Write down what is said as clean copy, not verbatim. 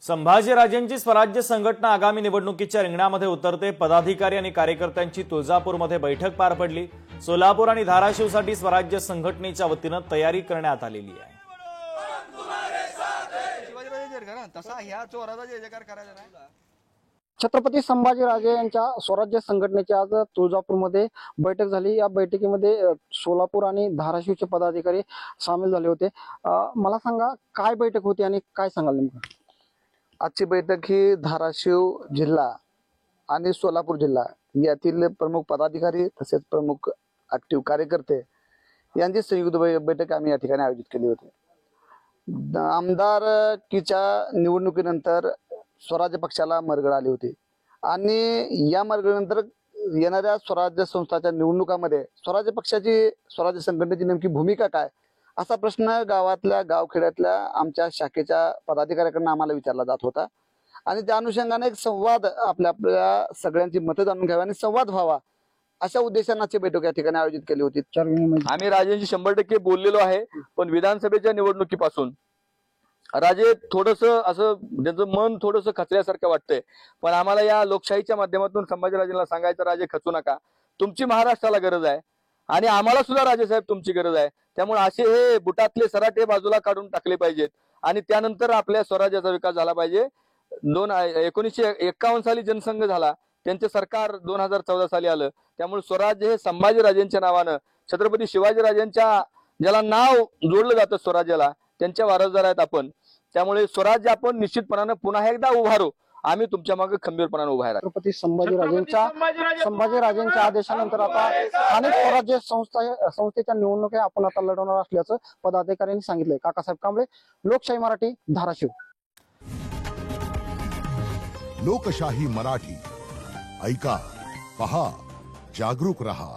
संभाजीराजेंची स्वराज्य संघटना आगामी निवडणुकीच्या रिंगणामध्ये उतरते। पदाधिकारी आणि कार्यकर्त्यांची तुळजापूरमध्ये बैठक पार पडली। सोलापूर आणि धाराशिवसाठी स्वराज्य संघटनेच्या वतीने तयारी करण्यात आलेली आहे। छत्रपती संभाजीराजे यांच्या स्वराज्य संघटनेची आज तुळजापूरमध्ये बैठक झाली। या बैठकीमध्ये सोलापूर आणि धाराशिवचे पदाधिकारी सामील झाले होते। मला सांगा काय बैठक होती आणि काय सांगाल नेमकं? आजची बैठक ही धाराशिव जिल्हा आणि सोलापूर जिल्हा यातील प्रमुख पदाधिकारी तसेच प्रमुख ऍक्टिव्ह कार्यकर्ते यांची संयुक्त बैठक आम्ही या ठिकाणी आयोजित केली होती। आमदारकीच्या निवडणुकीनंतर स्वराज्य पक्षाला मरगळ आली होती आणि या मरगळीनंतर येणाऱ्या स्वराज्य संस्थांच्या निवडणुकामध्ये स्वराज्य पक्षाची स्वराज्य संघटनेची नेमकी भूमिका काय असा प्रश्न गावातल्या गावखेड्यातल्या आमच्या शाखेच्या पदाधिकाऱ्यांकडून आम्हाला विचारला जात होता आणि त्या अनुषंगाने एक संवाद आपल्या सगळ्यांची मतं जाणून घ्यावी आणि संवाद व्हावा अशा उद्देशाने बैठक या ठिकाणी आयोजित केली होती। आम्ही राजेंशी 100% बोललेलो आहे, पण विधानसभेच्या निवडणुकीपासून राजे थोडस असं त्यांचं मन थोडस खचल्यासारखं वाटतंय, पण आम्हाला या लोकशाहीच्या माध्यमातून संभाजीराजेंना सांगायचं, राजे खचू नका, तुमची महाराष्ट्राला गरज आहे आणि आम्हाला सुद्धा राजेसाहेब तुमची गरज आहे। त्यामुळे असे हे बुटातले सराटे बाजूला काढून टाकले पाहिजेत आणि त्यानंतर आपल्या स्वराज्याचा विकास झाला पाहिजे। 1951 साली जनसंघ झाला, त्यांचे सरकार 2014 साली आलं। त्यामुळे स्वराज्य हे संभाजीराजेंच्या नावानं, छत्रपती शिवाजीराजेंच्या ज्याला नाव जोडलं जातं स्वराज्याला, त्यांच्या वारसदार आहेत आपण। त्यामुळे स्वराज्य आपण निश्चितपणाने पुन्हा एकदा उभारू, आम्ही तुमच्या मागे खंबीरपणाने उभा राहू। छत्रपती संभाजीराजेंच्या आदेशानंतर आता स्थानिक स्वराज्य संस्थेच्या निवडणुका आपण आता लढवणार असल्याचं पदाधिकाऱ्यांनी सांगितलंय। काकासाहेब कांबळे, लोकशाही मराठी, धाराशिव। लोकशाही मराठी ऐका, पहा, जागरूक रहा।